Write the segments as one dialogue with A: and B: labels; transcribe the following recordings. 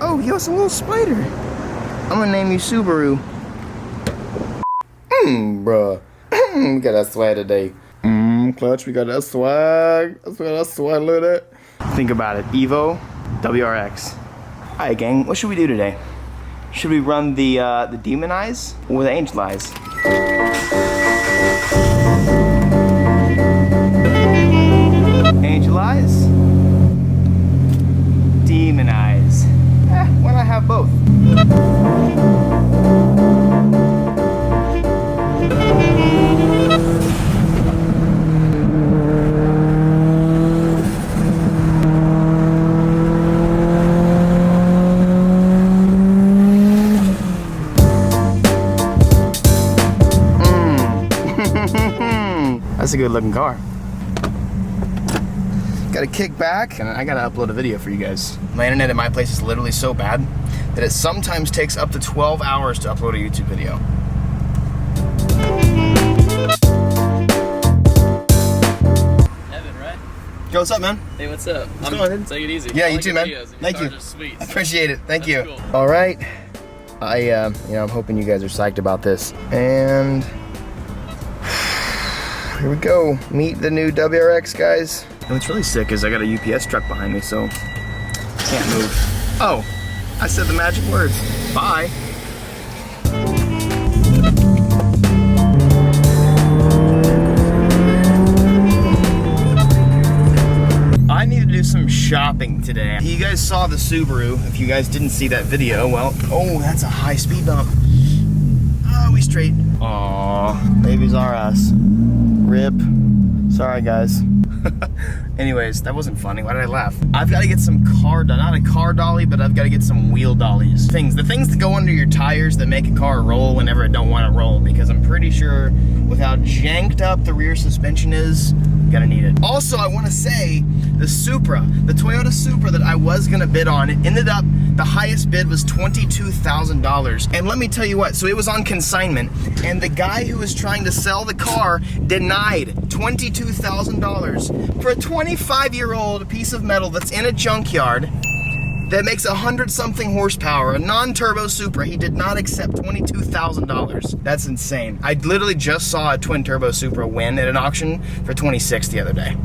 A: Oh, yo, it's a little spider. I'm gonna name you Subaru. Bruh. We got that swag today. Clutch, we got that swag. Look at that. Think about it. Evo, WRX. Alright, gang, what should we do today? Should we run the Demon Eyes or the Angel Eyes? Angel Eyes? Demon Eyes. Why not have both? That's a good looking car. Gotta kick back, and I gotta upload a video for you guys. My internet at my place is literally so bad that it sometimes takes up to 12 hours to upload a YouTube video.
B: Evan, right?
A: Yo, what's up, man?
B: Hey, what's up?
A: What's going on?
B: Take it easy.
A: Yeah, you too, man. Thank you.
B: Sweet.
A: I appreciate it. Thank you.
B: Cool.
A: All right. I'm hoping you guys are psyched about this. And here we go. Meet the new WRX, guys. And what's really sick is I got a UPS truck behind me, so can't move. Oh, I said the magic words. Bye. I need to do some shopping today. You guys saw the Subaru. If you guys didn't see that video, well, oh, that's a high speed bump. Oh, we straight. Aw, baby's our ass. Rip. Sorry, guys. Anyways, that wasn't funny. Why did I laugh? I've got to get some car, not a car dolly, but I've got to get some wheel dollies. The things that go under your tires that make a car roll whenever it don't want to roll, because I'm pretty sure with how janked up the rear suspension is, gonna need it. Also, I want to say the Supra, the Toyota Supra that I was gonna bid on, it ended up, the highest bid was $22,000. And let me tell you what, so it was on consignment, and the guy who was trying to sell the car denied $22,000 for a 25-year-old piece of metal that's in a junkyard that makes 100-something horsepower, a non-turbo Supra. He did not accept $22,000. That's insane. I literally just saw a twin-turbo Supra win at an auction for $26,000 the other day.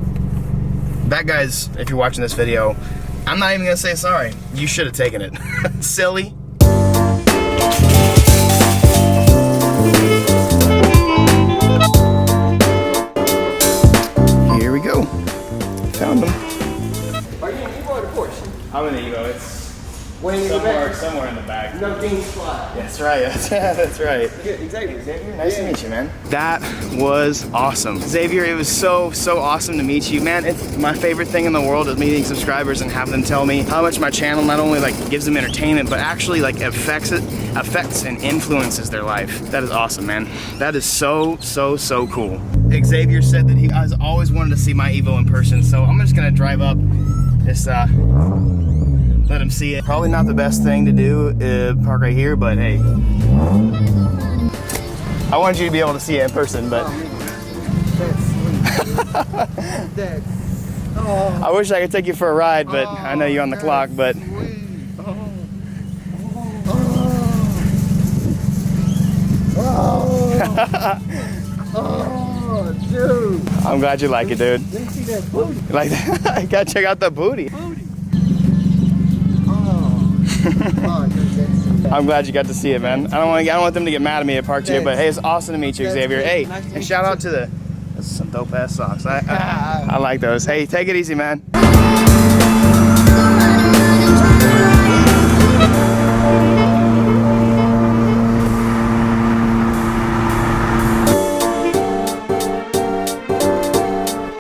A: That guy's, if you're watching this video, I'm not even gonna say sorry. You should have taken it. Silly. Here we go. Found them.
C: Are you in Evo or the Porsche?
A: I'm in the Evo. It's somewhere in the back.
C: No Dean Slide.
A: That's right. That's right.
C: Yeah, Xavier.
A: Nice to meet you, man. That was awesome. Xavier, it was so awesome to meet you, man. It's my favorite thing in the world is meeting subscribers and having them tell me how much my channel not only like gives them entertainment, but actually like affects and influences their life. That is awesome, man. That is so cool. Xavier said that he has always wanted to see my Evo in person, so I'm just gonna drive up, just let him see it. Probably not the best thing to do, park right here, but hey. I wanted you to be able to see it in person, but.
C: That's
A: I wish I could take you for a ride, but I know you're on the clock, but.
C: Oh, dude.
A: I'm glad you like it, dude.
C: Let me see that booty.
A: Like that? I gotta check out the booty. I'm glad you got to see it, man. I don't want them to get mad at me at parked here, but hey, it's awesome to meet you, Xavier. Hey, and shout out to the. That's some dope ass socks. I like those. Hey, take it easy, man.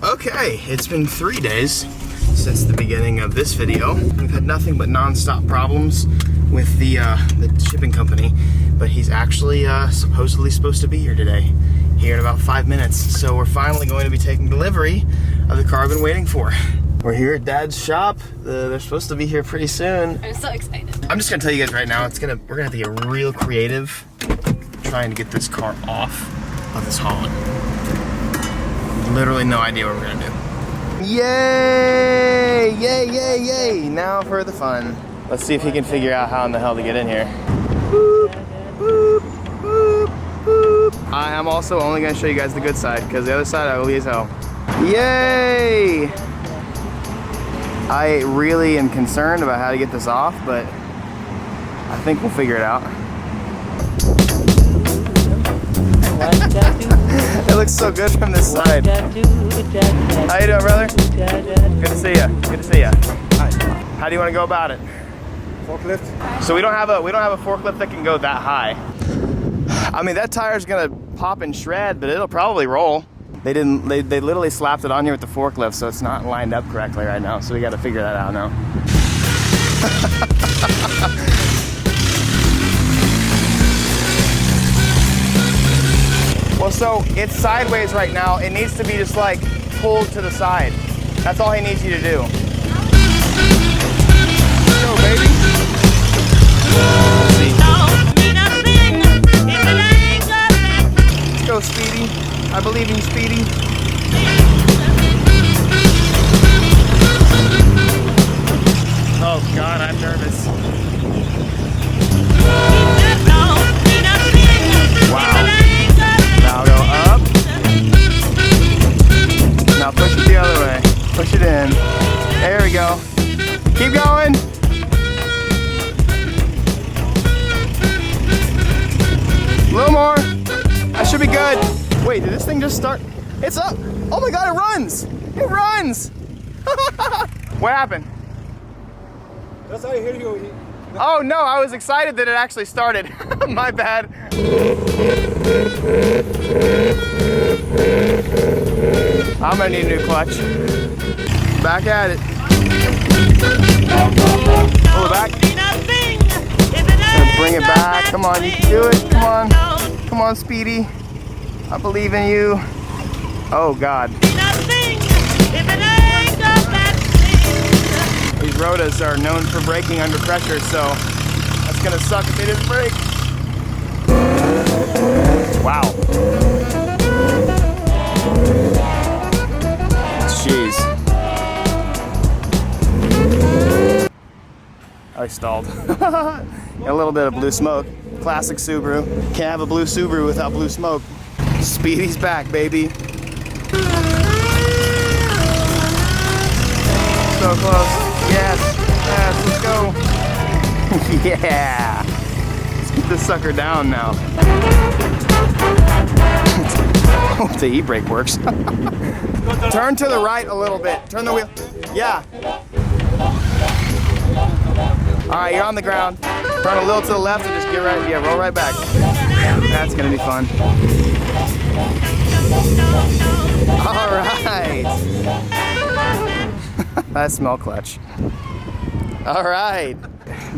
A: Okay, it's been 3 days since the beginning of this video. We've had nothing but non-stop problems with the shipping company, but he's actually supposedly supposed to be here today, here in about 5 minutes. So we're finally going to be taking delivery of the car I've been waiting for. We're here at Dad's shop. They're supposed to be here pretty soon.
D: I'm so excited.
A: I'm just gonna tell you guys right now, we're gonna have to get real creative trying to get this car off of this hauling. Literally no idea what we're gonna do. Yay! Yay, yay, yay! Now for the fun. Let's see if he can figure out how in the hell to get in here. Boop, boop, boop, boop. I am also only gonna show you guys the good side because the other side I ugly as hell. Yay! I really am concerned about how to get this off, but I think we'll figure it out. It looks so good from this side. How you doing, brother? Good to see you. Good to see you. How do you want to go about it?
C: Forklift.
A: So we don't have a forklift that can go that high. I mean, that tire's gonna pop and shred, but it'll probably roll. They literally slapped it on here with the forklift, so it's not lined up correctly right now. So we got to figure that out now. Well, so it's sideways right now. It needs to be just like pulled to the side. That's all he needs you to do. Go, baby. Let's go, Speedy. I believe in you, Speedy. Oh God, I'm nervous. Wow. Now go up. Now push it the other way. Push it in. There we go. Keep going. A little more. That should be good. Wait, did this thing just start? It's up. Oh my God, it runs. It runs. What happened?
C: That's how I hear you.
A: Oh no, I was excited that it actually started. My bad. I'm gonna need a new clutch. Back at it. Pull it back. Gonna bring it back. Come on, you can do it. Come on. Come on, Speedy. I believe in you. Oh God. These rotas are known for braking under pressure, so that's gonna suck if they didn't brake. Wow. Jeez. I stalled. Got a little bit of blue smoke. Classic Subaru. Can't have a blue Subaru without blue smoke. Speedy's back, baby. So close. Yes. Yes, let's go. Yeah. Let's get this sucker down now. Hope the e-brake works. Turn to the right a little bit. Turn the wheel. Yeah. All right, you're on the ground. Turn a little to the left and just get right. Yeah, roll right back. That's gonna be fun. All right. That smell clutch. All right,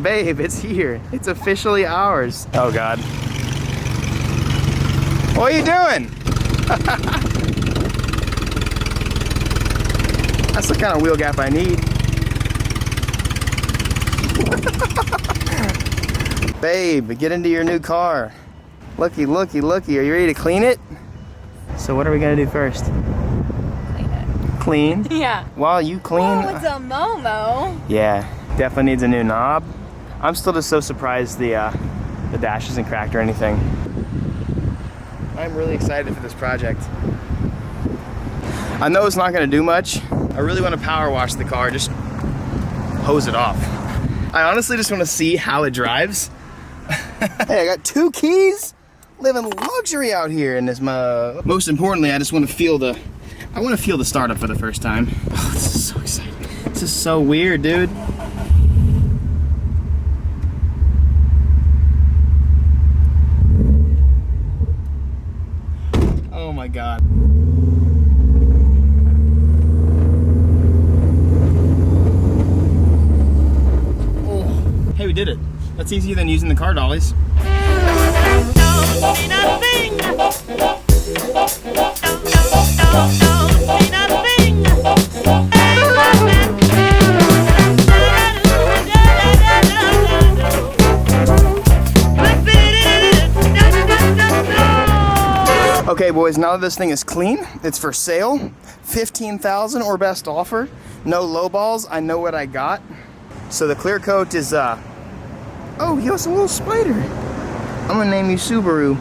A: babe, it's here. It's officially ours. Oh God. What are you doing? That's the kind of wheel gap I need. Babe, get into your new car. Looky, looky, looky. Are you ready to clean it? So what are we gonna do first?
D: Clean it.
A: Clean?
D: Yeah.
A: While you clean.
D: Oh, it's a Momo.
A: Yeah, definitely needs a new knob. I'm still just so surprised the dash isn't cracked or anything. I'm really excited for this project. I know it's not gonna do much. I really want to power wash the car, just hose it off. I honestly just want to see how it drives. Hey, I got 2 keys, living luxury out here in this mug. Most importantly, I just want to feel the startup for the first time. Oh, this is so exciting. This is so weird, dude. Oh my God. Oh, hey, we did it. That's easier than using the car dollies. Okay, boys, now that this thing is clean, it's for sale. $15,000 or best offer. No low balls. I know what I got. So the clear coat is, oh, he has a little spider. I'm gonna name you Subaru.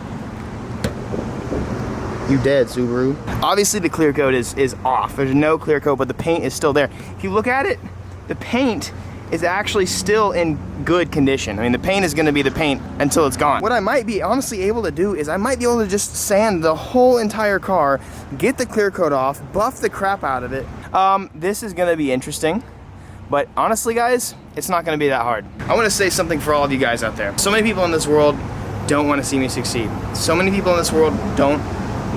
A: You dead, Subaru. Obviously the clear coat is off. There's no clear coat, but the paint is still there. If you look at it, the paint is actually still in good condition. I mean, the paint is gonna be the paint until it's gone. What I might be honestly able to do is I might be able to just sand the whole entire car, get the clear coat off, buff the crap out of it. This is gonna be interesting, but honestly guys, it's not gonna be that hard. I wanna say something for all of you guys out there. So many people in this world don't wanna see me succeed. So many people in this world don't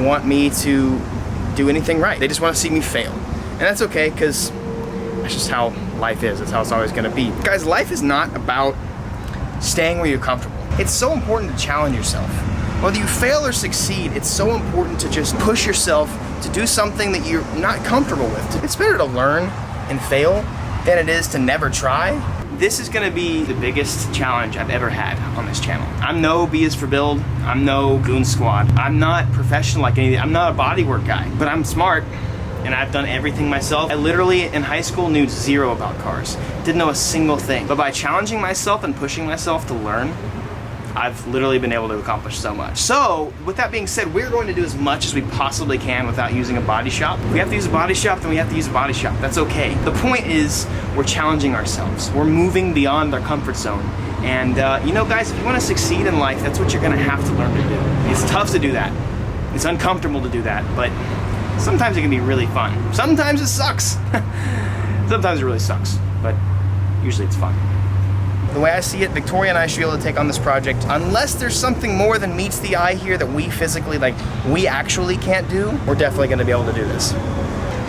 A: want me to do anything right. They just wanna see me fail. And that's okay, because that's just how life is. That's how it's always gonna be. Guys, life is not about staying where you're comfortable. It's so important to challenge yourself. Whether you fail or succeed, it's so important to just push yourself to do something that you're not comfortable with. It's better to learn and fail than it is to never try. This is gonna be the biggest challenge I've ever had on this channel. I'm no B is for build, I'm no goon squad. I'm not professional like anything, I'm not a bodywork guy, but I'm smart and I've done everything myself. I literally in high school knew zero about cars, didn't know a single thing. But by challenging myself and pushing myself to learn, I've literally been able to accomplish so much. So, with that being said, we're going to do as much as we possibly can without using a body shop. If we have to use a body shop, then we have to use a body shop. That's okay. The point is, we're challenging ourselves. We're moving beyond our comfort zone. And you know guys, if you want to succeed in life, that's what you're gonna have to learn to do. It's tough to do that. It's uncomfortable to do that, but sometimes it can be really fun. Sometimes it sucks. Sometimes it really sucks, but usually it's fun. The way I see it, Victoria and I should be able to take on this project. Unless there's something more than meets the eye here that we physically, we actually can't do, we're definitely gonna be able to do this.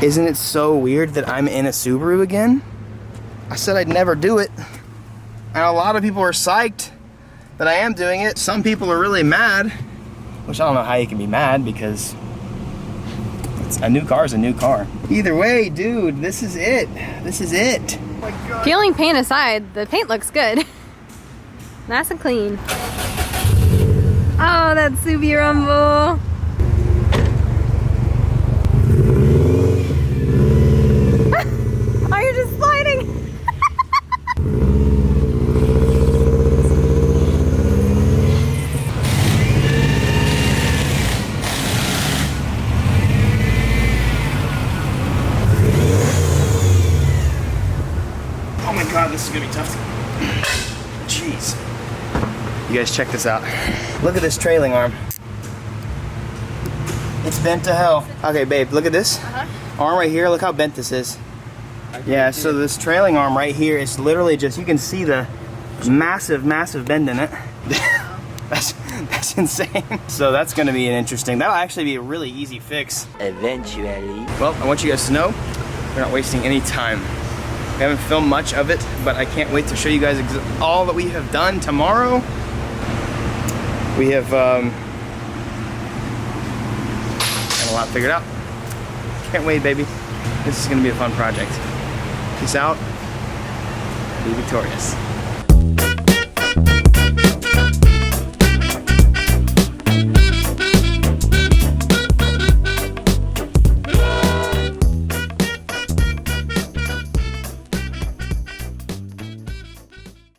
A: Isn't it so weird that I'm in a Subaru again? I said I'd never do it. And a lot of people are psyched that I am doing it. Some people are really mad, which I don't know how you can be mad because a new car is a new car. Either way, dude, this is it. This is it. Oh my God.
D: Peeling paint aside, the paint looks good. Nice and clean. Oh, that Subi rumble. Oh, you're just sliding.
A: God, this is gonna be tough. Jeez. You guys check this out. Look at this trailing arm. It's bent to hell. Okay, babe, look at this. Arm right here, look how bent this is. Yeah, so this trailing arm right here is literally just, you can see the massive, massive bend in it. That's insane. So that's gonna be an interesting, that'll actually be a really easy fix.
B: Eventually.
A: Well, I want you guys to know, we're not wasting any time. We haven't filmed much of it, but I can't wait to show you guys all that we have done tomorrow. We have got a lot figured out. Can't wait, baby. This is gonna be a fun project. Peace out. Be victorious.